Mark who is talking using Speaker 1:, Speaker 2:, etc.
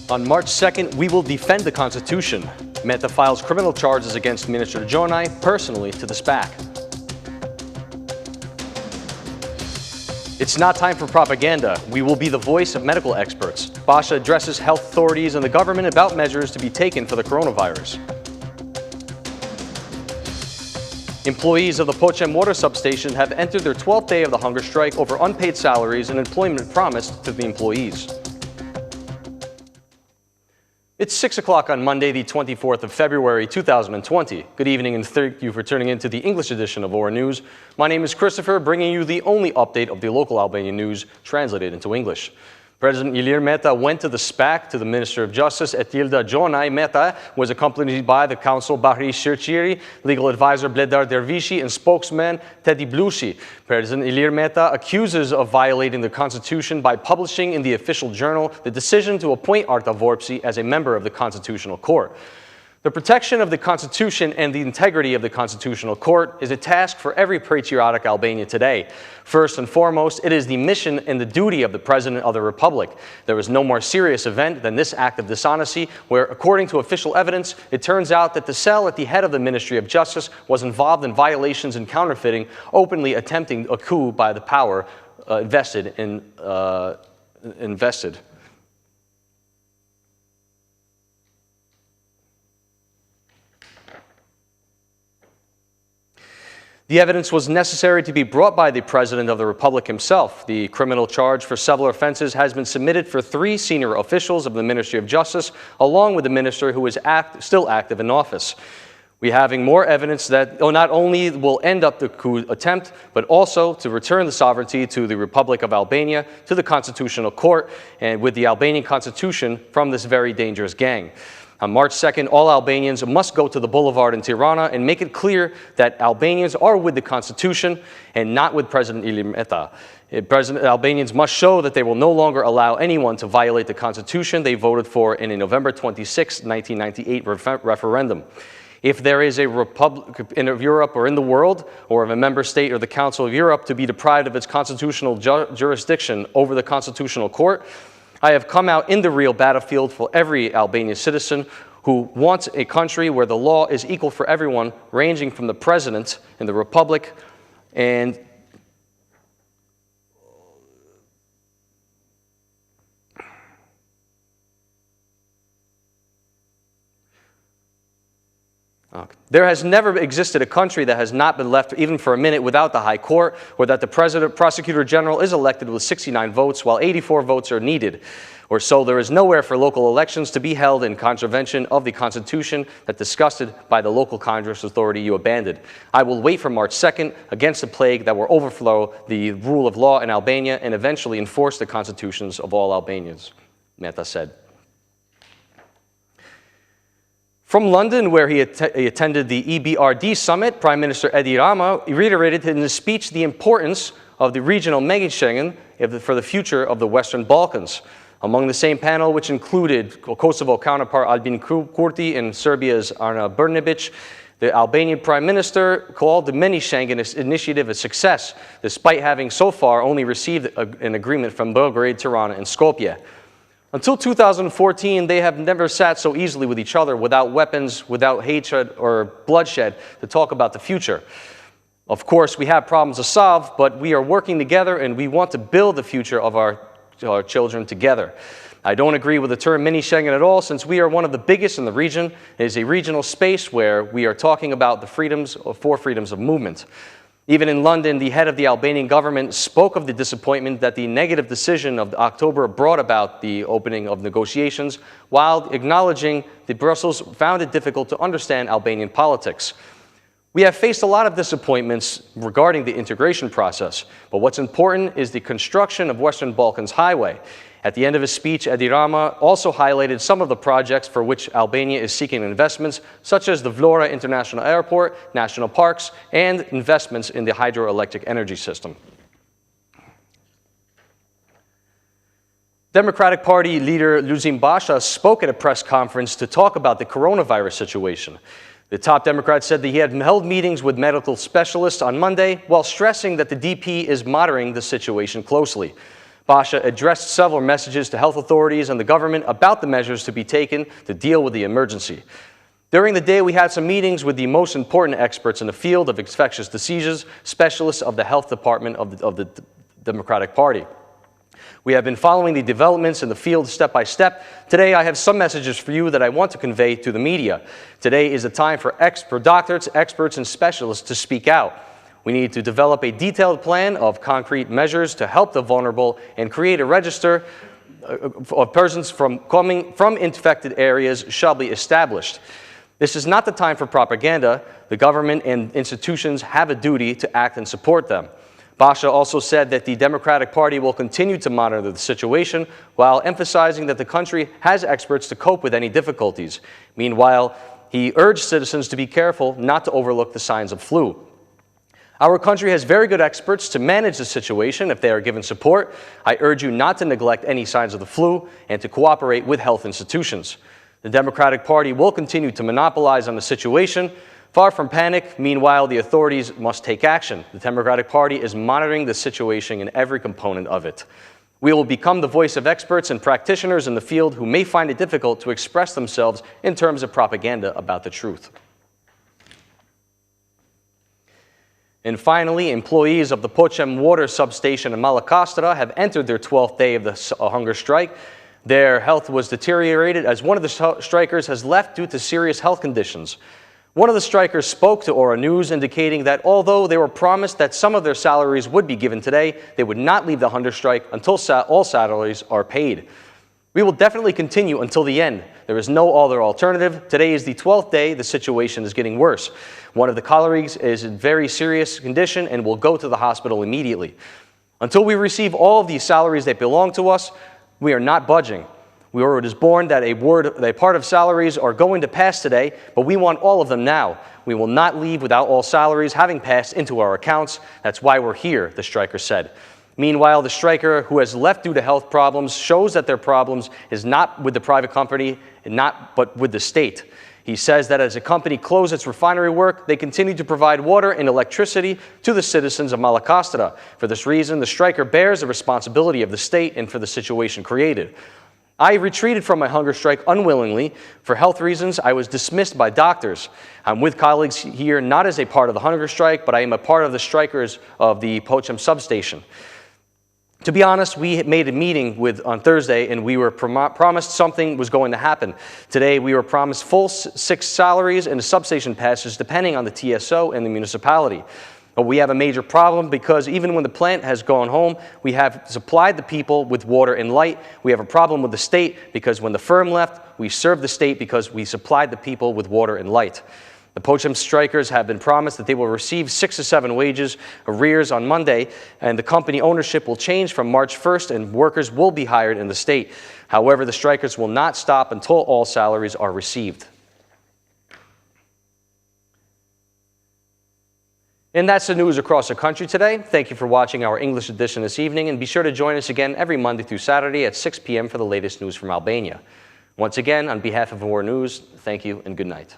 Speaker 1: On March 2nd, we will defend the Constitution. Meta files criminal charges against Minister Jonai personally to the SPAC. It's not time for propaganda. We will be the voice of medical experts. Basha addresses health authorities and the government about measures to be taken for the coronavirus. Employees of the Pochem water substation have entered their 12th day of the hunger strike over unpaid salaries and employment promised to the employees. It's 6 o'clock on Monday, the 24th of February, 2020. Good evening and thank you for tuning in to the English edition of Ora News. My name is Christopher, bringing you the only update of the local Albanian news translated into English. President Ilir Meta went to the SPAC to the Minister of Justice, Etilda Jonai. Meta was accompanied by the counsel Bahri Shirchiri, legal advisor Bledar Dervishi, and spokesman Teddy Blushi. President Ilir Meta accuses of violating the Constitution by publishing in the official journal the decision to appoint Arta Vorpsi as a member of the Constitutional Court. The protection of the Constitution and the integrity of the Constitutional Court is a task for every patriotic Albanian today. First and foremost, it is the mission and the duty of the President of the Republic. There is no more serious event than this act of dishonesty, where, according to official evidence, it turns out that the cell at the head of the Ministry of Justice was involved in violations and counterfeiting, openly attempting a coup by the power invested. The evidence was necessary to be brought by the President of the Republic himself. The criminal charge for several offenses has been submitted for 3 senior officials of the Ministry of Justice, along with the minister who is still active in office. We are having more evidence that not only will end up the coup attempt, but also to return the sovereignty to the Republic of Albania, to the Constitutional Court, and with the Albanian Constitution from this very dangerous gang. On March 2nd, all Albanians must go to the boulevard in Tirana and make it clear that Albanians are with the Constitution and not with President Ilir Meta. Albanians must show that they will no longer allow anyone to violate the Constitution they voted for in a November 26, 1998 referendum. If there is a republic in Europe or in the world, or of a member state or the Council of Europe to be deprived of its constitutional jurisdiction over the Constitutional Court, I have come out in the real battlefield for every Albanian citizen who wants a country where the law is equal for everyone, ranging from the president in the republic and there has never existed a country that has not been left even for a minute without the High Court, or that the Prosecutor General is elected with 69 votes while 84 votes are needed. Or so there is nowhere for local elections to be held in contravention of the Constitution that disgusted by the local Congress authority you abandoned. I will wait for March 2nd against the plague that will overflow the rule of law in Albania and eventually enforce the constitutions of all Albanians, Meta said. From London, where he attended the EBRD summit, Prime Minister Edi Rama reiterated in his speech the importance of the regional mega-Schengen for the future of the Western Balkans. Among the same panel, which included Kosovo counterpart Albin Kurti and Serbia's Ana Brnabic, the Albanian Prime Minister called the mini-Schengen initiative a success, despite having so far only received an agreement from Belgrade, Tirana, and Skopje. Until 2014, they have never sat so easily with each other, without weapons, without hatred or bloodshed, to talk about the future. Of course, we have problems to solve, but we are working together and we want to build the future of our children together. I don't agree with the term mini-Schengen at all, since we are one of the biggest in the region. It is a regional space where we are talking about the freedoms, 4 freedoms of movement. Even in London, the head of the Albanian government spoke of the disappointment that the negative decision of October brought about the opening of negotiations, while acknowledging that Brussels found it difficult to understand Albanian politics. We have faced a lot of disappointments regarding the integration process, but what's important is the construction of Western Balkans Highway. At the end of his speech, Edi Rama also highlighted some of the projects for which Albania is seeking investments, such as the Vlora International Airport, national parks, and investments in the hydroelectric energy system. Democratic Party leader Luzim Basha spoke at a press conference to talk about the coronavirus situation. The top Democrat said that he had held meetings with medical specialists on Monday while stressing that the DP is monitoring the situation closely. Basha addressed several messages to health authorities and the government about the measures to be taken to deal with the emergency. During the day, we had some meetings with the most important experts in the field of infectious diseases, specialists of the health department of the Democratic Party. We have been following the developments in the field step by step. Today, I have some messages for you that I want to convey to the media. Today is the time for doctors, experts, and specialists to speak out. We need to develop a detailed plan of concrete measures to help the vulnerable and create a register of persons coming from infected areas shall be established. This is not the time for propaganda. The government and institutions have a duty to act and support them. Basha also said that the Democratic Party will continue to monitor the situation while emphasizing that the country has experts to cope with any difficulties. Meanwhile, he urged citizens to be careful not to overlook the signs of flu. Our country has very good experts to manage the situation if they are given support. I urge you not to neglect any signs of the flu and to cooperate with health institutions. The Democratic Party will continue to monopolize on the situation. Far from panic, meanwhile, the authorities must take action. The Democratic Party is monitoring the situation in every component of it. We will become the voice of experts and practitioners in the field who may find it difficult to express themselves in terms of propaganda about the truth. And finally, employees of the Pochem water substation in Malakastra have entered their 12th day of the hunger strike. Their health was deteriorated as one of the strikers has left due to serious health conditions. One of the strikers spoke to Ora News, indicating that although they were promised that some of their salaries would be given today, they would not leave the hunger strike until all salaries are paid. We will definitely continue until the end. There is no other alternative. Today is the 12th day. The situation is getting worse. One of the colleagues is in very serious condition and will go to the hospital immediately. Until we receive all of these salaries that belong to us, we are not budging. It is born that a part of salaries are going to pass today, but we want all of them now. We will not leave without all salaries having passed into our accounts. That's why we're here, the striker said. Meanwhile, the striker who has left due to health problems shows that their problems is not with the private company, but with the state. He says that as the company closed its refinery work, they continue to provide water and electricity to the citizens of Malakastra. For this reason, the striker bears the responsibility of the state and for the situation created. I retreated from my hunger strike unwillingly. For health reasons, I was dismissed by doctors. I'm with colleagues here not as a part of the hunger strike, but I am a part of the strikers of the Pochem substation. To be honest, we made a meeting on Thursday, and we were promised something was going to happen. Today, we were promised full 6 salaries and substation passes, depending on the TSO and the municipality. But we have a major problem because even when the plant has gone home, we have supplied the people with water and light. We have a problem with the state because when the firm left, we served the state because we supplied the people with water and light. The Pochem strikers have been promised that they will receive 6 to 7 wages arrears on Monday, and the company ownership will change from March 1st, and workers will be hired in the state. However, the strikers will not stop until all salaries are received. And that's the news across the country today. Thank you for watching our English edition this evening, and be sure to join us again every Monday through Saturday at 6 p.m. for the latest news from Albania. Once again, on behalf of Ora News, thank you and good night.